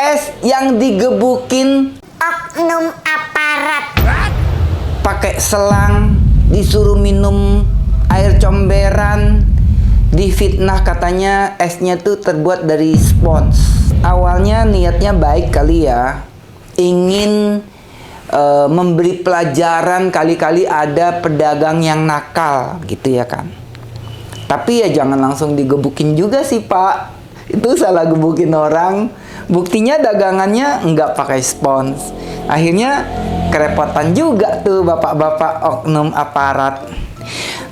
es yang digebukin oknum aparat. pakai selang, disuruh minum air comberan, difitnah katanya esnya tuh terbuat dari spons. Awalnya niatnya baik kali ya, ingin memberi pelajaran, kali-kali ada pedagang yang nakal gitu ya kan. Tapi ya jangan langsung digebukin juga sih Pak, itu salah gebukin orang. Buktinya dagangannya nggak pakai spons. Akhirnya kerepotan juga tuh bapak-bapak oknum aparat.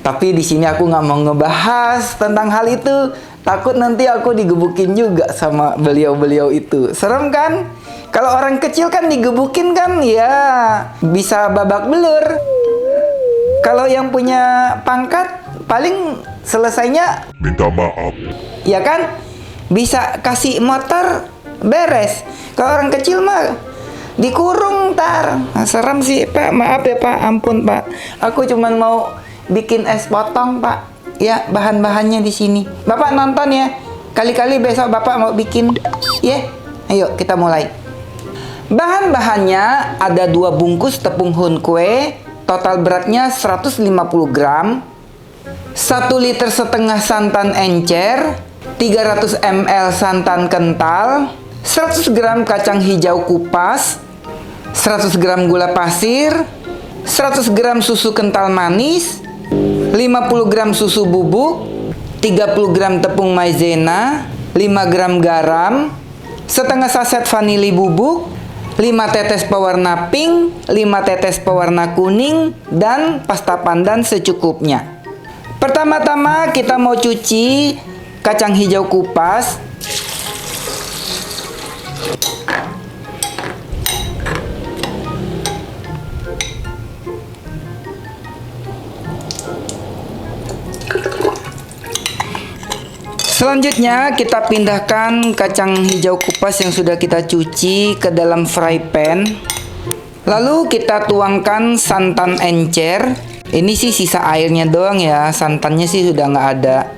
Tapi di sini aku nggak mau ngebahas tentang hal itu. Takut nanti aku digebukin juga sama beliau-beliau itu. Serem kan? Kalau orang kecil kan digebukin kan ya bisa babak belur. Kalau yang punya pangkat paling selesainya minta maaf. ya kan? Bisa kasih motor beres. Kalau orang kecil mah dikurung ntar. Nah, serem sih Pak, maaf ya Pak, ampun Pak. Aku cuman mau bikin es potong Pak. Ya bahan-bahannya di sini. Bapak nonton ya. Kali-kali besok Bapak mau bikin. Ya, ayo kita mulai. Bahan-bahannya ada 2 bungkus tepung hun kue, total beratnya 150 gram, 1,5 liter santan encer, 300 ml santan kental, 100 gram kacang hijau kupas, 100 gram gula pasir, 100 gram susu kental manis, 50 gram susu bubuk, 30 gram tepung maizena, 5 gram garam, setengah saset vanili bubuk, 5 tetes pewarna pink, 5 tetes pewarna kuning, dan pasta pandan secukupnya. Pertama-tama kita mau cuci kacang hijau kupas. Selanjutnya kita pindahkan kacang hijau kupas yang sudah kita cuci ke dalam fry pan. Lalu kita tuangkan santan encer. Ini sih sisa airnya doang ya, santannya sih sudah nggak ada.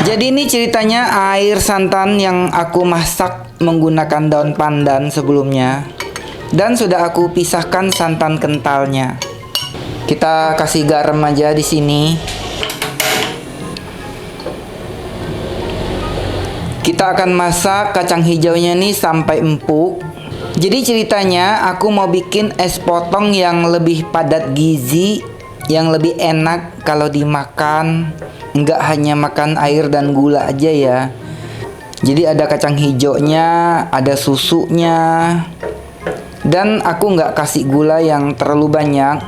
Jadi ini ceritanya air santan yang aku masak menggunakan daun pandan sebelumnya. Dan sudah aku pisahkan santan kentalnya. Kita kasih garam aja di sini. Kita akan masak kacang hijaunya nih sampai empuk. Jadi ceritanya aku mau bikin es potong yang lebih padat gizi, yang lebih enak kalau dimakan. Nggak hanya makan air dan gula aja ya. Jadi ada kacang hijaunya, ada susunya. Dan aku nggak kasih gula yang terlalu banyak,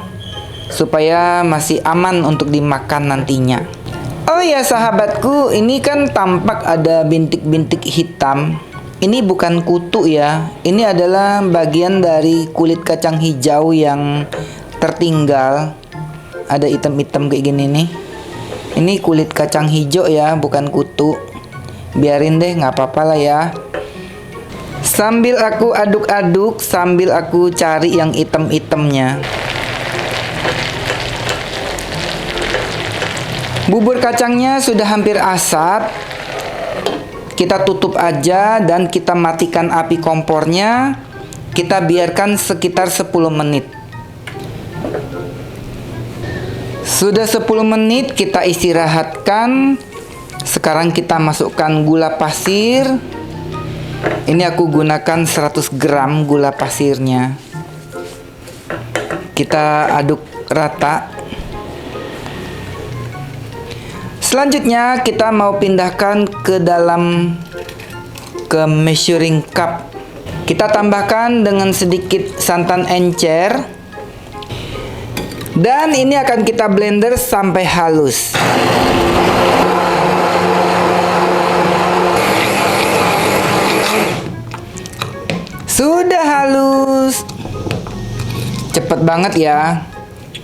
supaya masih aman untuk dimakan nantinya. Oh ya sahabatku, ini kan tampak ada bintik-bintik hitam. Ini bukan kutu ya. Ini adalah bagian dari kulit kacang hijau yang tertinggal. Ada hitam-hitam kayak gini nih. Ini kulit kacang hijau ya, bukan kutu. Biarin deh, nggak apa-apa lah ya. Sambil aku aduk-aduk, sambil aku cari yang hitam-hitamnya. Bubur kacangnya sudah hampir asap. Kita tutup aja dan kita matikan api kompornya. Kita biarkan sekitar 10 menit. Sudah 10 menit kita istirahatkan. Sekarang kita masukkan gula pasir. Ini aku gunakan 100 gram gula pasirnya. Kita aduk rata. Selanjutnya kita mau pindahkan ke measuring cup. Kita tambahkan dengan sedikit santan encer. Dan ini akan kita blender sampai halus. Sudah halus. Cepet banget ya.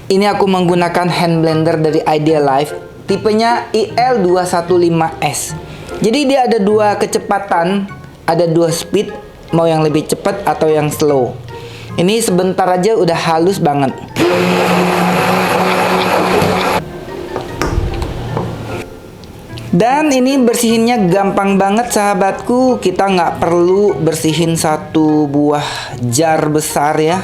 Ini aku menggunakan hand blender dari Idealife. Tipenya IL215S. Jadi dia ada 2 kecepatan, ada 2 speed, mau yang lebih cepat atau yang slow. Ini sebentar aja udah halus banget. Dan ini bersihinnya gampang banget sahabatku. Kita nggak perlu bersihin satu buah jar besar ya.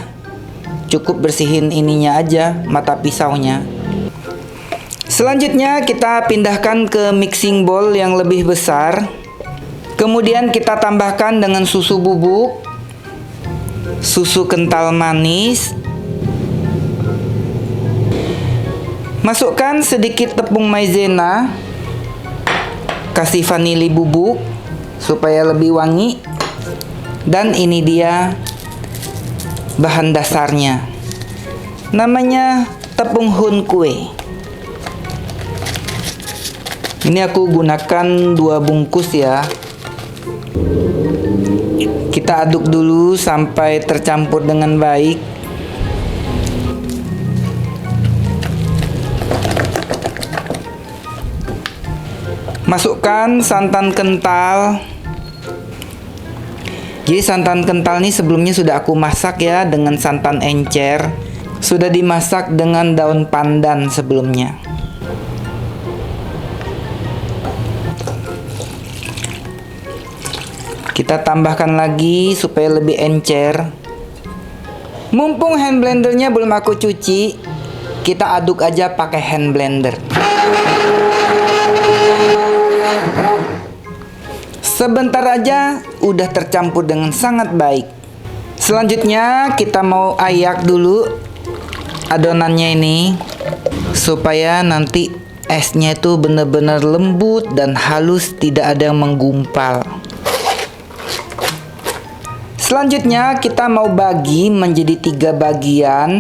Cukup bersihin ininya aja, mata pisaunya. Selanjutnya kita pindahkan ke mixing bowl yang lebih besar. Kemudian kita tambahkan dengan susu bubuk, susu kental manis. Masukkan sedikit tepung maizena. Kasih vanili bubuk supaya lebih wangi. Dan ini dia bahan dasarnya. Namanya tepung hun kue. Ini aku gunakan 2 bungkus ya. Kita aduk dulu sampai tercampur dengan baik. Masukkan santan kental. Jadi santan kental ini sebelumnya sudah aku masak ya dengan santan encer. Sudah dimasak dengan daun pandan sebelumnya. Kita tambahkan lagi supaya lebih encer. Mumpung hand blendernya belum aku cuci, kita aduk aja pakai hand blender. Sebentar aja udah tercampur dengan sangat baik. Selanjutnya kita mau ayak dulu adonannya ini supaya nanti esnya itu benar-benar lembut dan halus, tidak ada yang menggumpal. Selanjutnya kita mau bagi menjadi 3 bagian.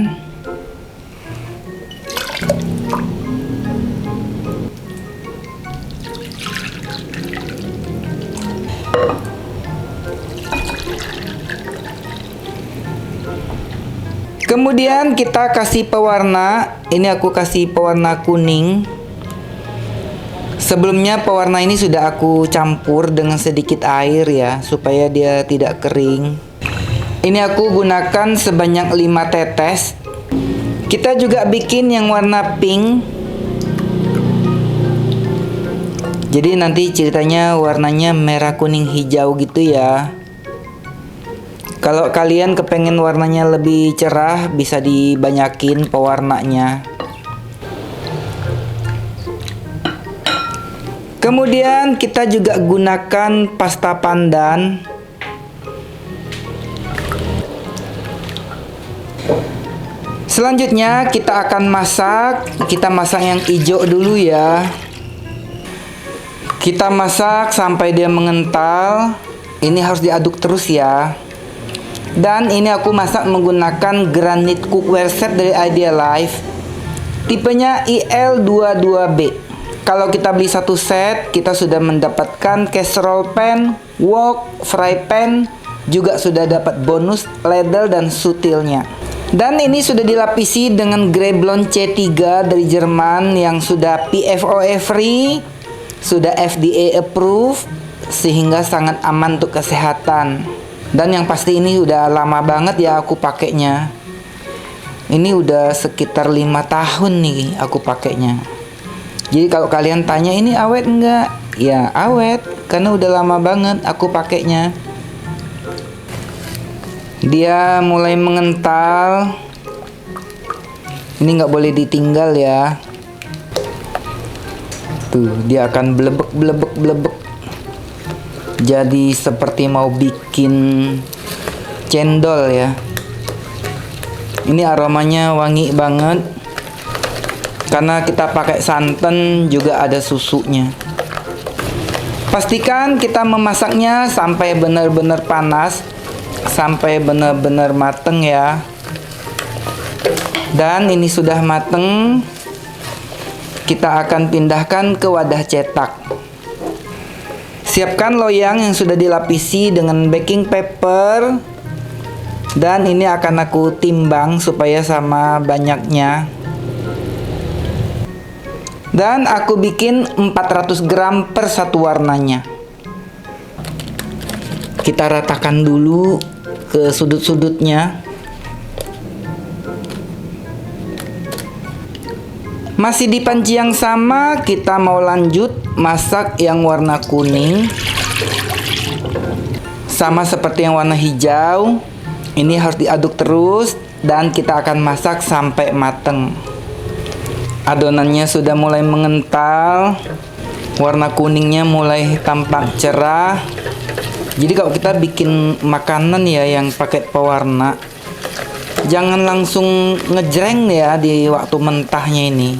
Kemudian kita kasih pewarna. Ini aku kasih pewarna kuning. Sebelumnya pewarna ini sudah aku campur dengan sedikit air ya, supaya dia tidak kering. Ini aku gunakan sebanyak 5 tetes. Kita juga bikin yang warna pink. Jadi nanti ceritanya warnanya merah kuning hijau gitu ya. Kalau kalian kepengen warnanya lebih cerah, bisa dibanyakin pewarnanya. Kemudian kita juga gunakan pasta pandan. Selanjutnya kita akan masak. Kita masak yang hijau dulu ya. Kita masak sampai dia mengental. Ini harus diaduk terus ya. Dan ini aku masak menggunakan granite cookware set dari Idealife. Tipenya IL22B. Kalau kita beli satu set, kita sudah mendapatkan casserole pan, wok, fry pan, juga sudah dapat bonus ladle dan sutilnya. Dan ini sudah dilapisi dengan Greblon C3 dari Jerman yang sudah PFOA free, sudah FDA approved, sehingga sangat aman untuk kesehatan. Dan yang pasti ini udah lama banget ya aku pakainya. Ini udah sekitar 5 tahun nih aku pakainya. Jadi kalau kalian tanya ini awet enggak? Ya awet, karena udah lama banget aku pakainya. Dia mulai mengental. Ini nggak boleh ditinggal ya. Tuh, dia akan blebek. Jadi seperti mau bikin cendol ya. Ini aromanya wangi banget. Karena kita pakai santan, juga ada susunya. Pastikan kita memasaknya sampai benar-benar panas, sampai benar-benar mateng ya. Dan ini sudah mateng. Kita akan pindahkan ke wadah cetak. Siapkan loyang yang sudah dilapisi dengan baking paper. Dan ini akan aku timbang supaya sama banyaknya. Dan aku bikin 400 gram per satu warnanya. Kita ratakan dulu ke sudut-sudutnya. Masih di panci yang sama, kita mau lanjut masak yang warna kuning. Sama seperti yang warna hijau, ini harus diaduk terus dan kita akan masak sampai mateng. Adonannya sudah mulai mengental, warna kuningnya mulai tampak cerah. Jadi kalau kita bikin makanan ya yang pakai pewarna, jangan langsung ngejreng ya di waktu mentahnya ini.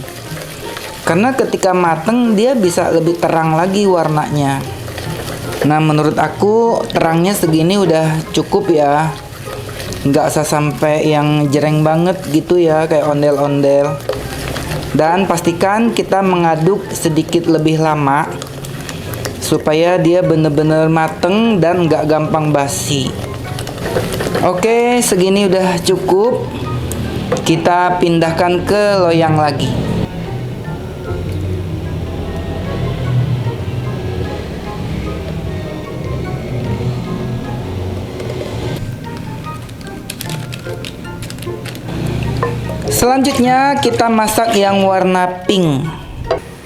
Karena ketika mateng dia bisa lebih terang lagi warnanya. Nah, menurut aku terangnya segini udah cukup ya. Nggak usah sampai yang jreng banget gitu ya, kayak ondel-ondel. Dan pastikan kita mengaduk sedikit lebih lama supaya dia bener-bener mateng dan nggak gampang basi. Oke, segini udah cukup. Kita pindahkan ke loyang lagi. Selanjutnya kita masak yang warna pink.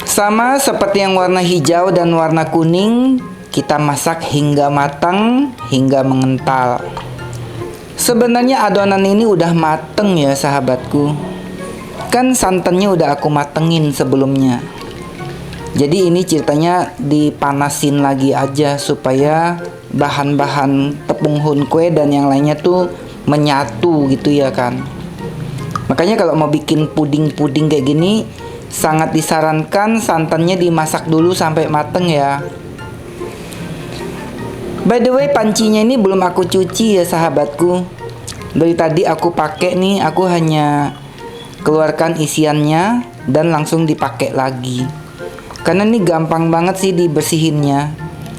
Sama seperti yang warna hijau dan warna kuning, kita masak hingga matang, hingga mengental. Sebenarnya adonan ini udah mateng ya sahabatku. Kan santannya udah aku matengin sebelumnya. Jadi ini ceritanya dipanasin lagi aja supaya bahan-bahan tepung hun kue dan yang lainnya tuh menyatu gitu ya kan. Makanya kalau mau bikin puding-puding kayak gini, sangat disarankan santannya dimasak dulu sampai mateng ya. By the way, pancinya ini belum aku cuci ya sahabatku. Dari tadi aku pakai nih, aku hanya keluarkan isiannya dan langsung dipakai lagi. Karena ini gampang banget sih dibersihinnya.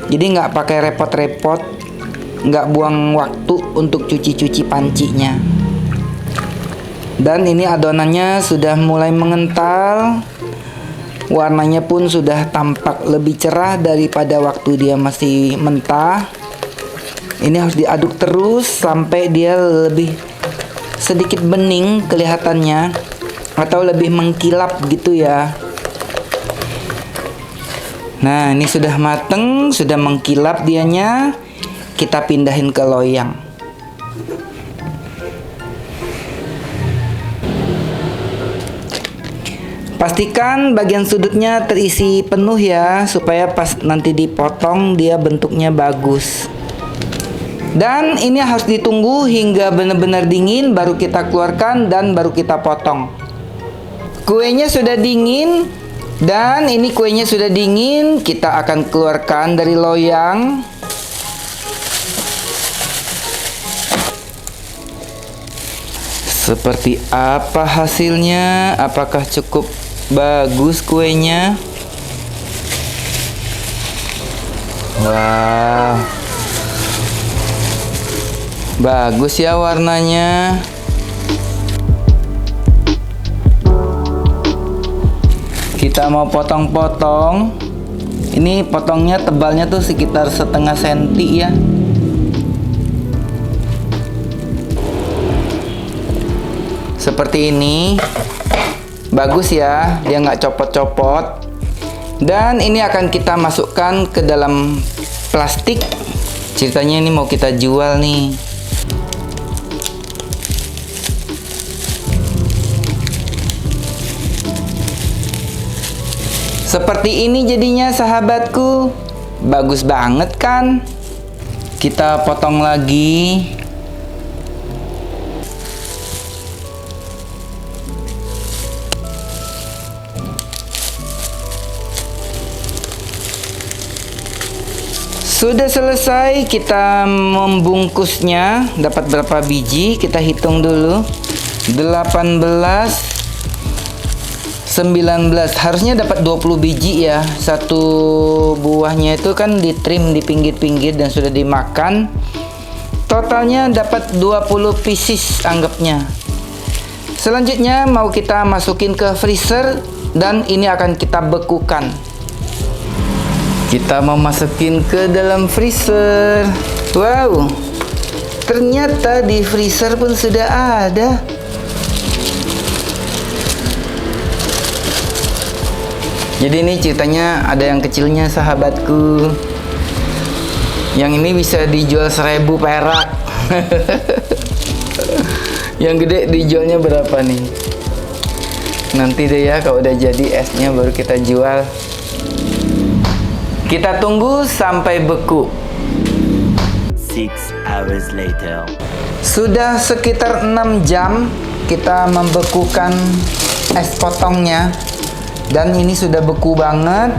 Jadi nggak pakai repot-repot, nggak buang waktu untuk cuci-cuci pancinya. Dan ini adonannya sudah mulai mengental. Warnanya pun sudah tampak lebih cerah daripada waktu dia masih mentah. Ini harus diaduk terus sampai dia lebih sedikit bening kelihatannya, atau lebih mengkilap gitu ya. Nah, ini sudah mateng, sudah mengkilap dianya. Kita pindahin ke loyang. Pastikan bagian sudutnya terisi penuh ya, supaya pas nanti dipotong dia bentuknya bagus. Dan ini harus ditunggu hingga benar-benar dingin baru kita keluarkan dan baru kita potong. Kuenya sudah dingin dan ini kuenya sudah dingin, kita akan keluarkan dari loyang. Seperti apa hasilnya? Apakah cukup bagus kuenya? Wow, bagus ya warnanya. Kita mau potong-potong. Ini potongnya tebalnya tuh sekitar 1/2 senti ya. Seperti ini. Bagus ya, dia nggak copot-copot. Dan ini akan kita masukkan ke dalam plastik. Ceritanya ini mau kita jual nih. Seperti ini jadinya sahabatku. Bagus banget kan? Kita potong lagi. Sudah selesai, kita membungkusnya. Dapat berapa biji? Kita hitung dulu. 18, 19. Harusnya dapat 20 biji ya. Satu buahnya itu kan ditrim di pinggir-pinggir dan sudah dimakan. Totalnya dapat 20 pieces anggapnya. Selanjutnya mau kita masukin ke freezer dan ini akan kita bekukan. Kita mau masukin ke dalam freezer. Wow, ternyata di freezer pun sudah ada. Jadi ini ceritanya ada yang kecilnya sahabatku. Yang ini bisa dijual 1.000 perak. Yang gede dijualnya berapa nih? Nanti deh ya kalau udah jadi esnya baru kita jual. Kita tunggu sampai beku. 6 hours later. Sudah sekitar 6 jam kita membekukan es potongnya. Dan ini sudah beku banget.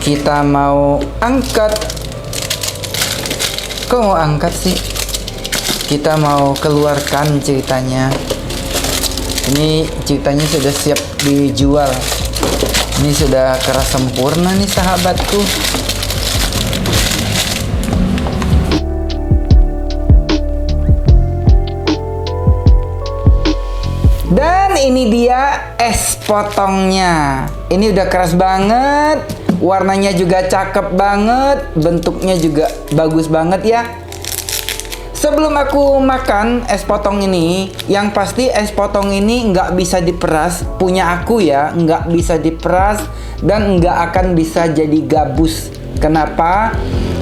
Kita mau angkat. Kok mau angkat sih? Kita mau keluarkan ceritanya. Ini ceritanya sudah siap dijual. Ini sudah keras sempurna nih sahabatku. Dan ini dia es potongnya. Ini udah keras banget. Warnanya juga cakep banget. Bentuknya juga bagus banget ya. Sebelum aku makan es potong ini, yang pasti es potong ini nggak bisa diperas. Punya aku ya, nggak bisa diperas dan nggak akan bisa jadi gabus. Kenapa?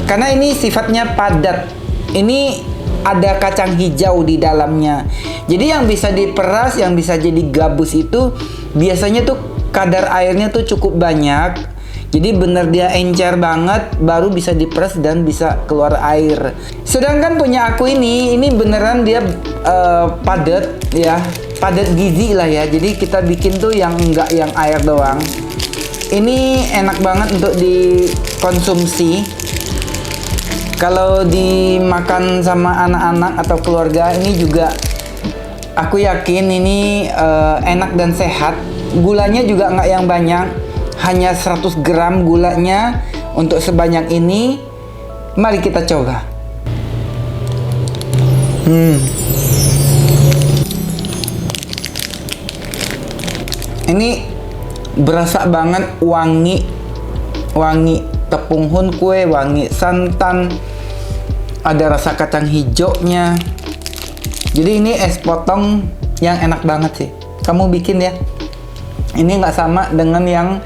Karena ini sifatnya padat. Ini ada kacang hijau di dalamnya. Jadi yang bisa diperas, yang bisa jadi gabus itu biasanya tuh kadar airnya tuh cukup banyak. Jadi bener dia encer banget, baru bisa diperas dan bisa keluar air. Sedangkan punya aku ini beneran dia padat ya, padat gizi lah ya. Jadi kita bikin tuh yang enggak yang air doang. Ini enak banget untuk dikonsumsi. Kalau dimakan sama anak-anak atau keluarga ini juga aku yakin ini enak dan sehat. Gulanya juga nggak yang banyak. Hanya 100 gram gulanya untuk sebanyak ini. Mari kita coba. Ini berasa banget wangi tepung hun kue, wangi santan, ada rasa kacang hijaunya. Jadi ini es potong yang enak banget sih. Kamu bikin ya. Ini nggak sama dengan yang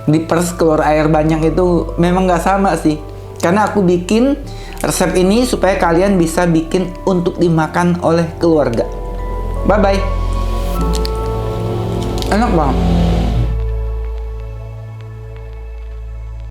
diperas keluar air banyak itu, memang nggak sama sih. Karena aku bikin resep ini supaya kalian bisa bikin untuk dimakan oleh keluarga. Bye bye. Enak banget.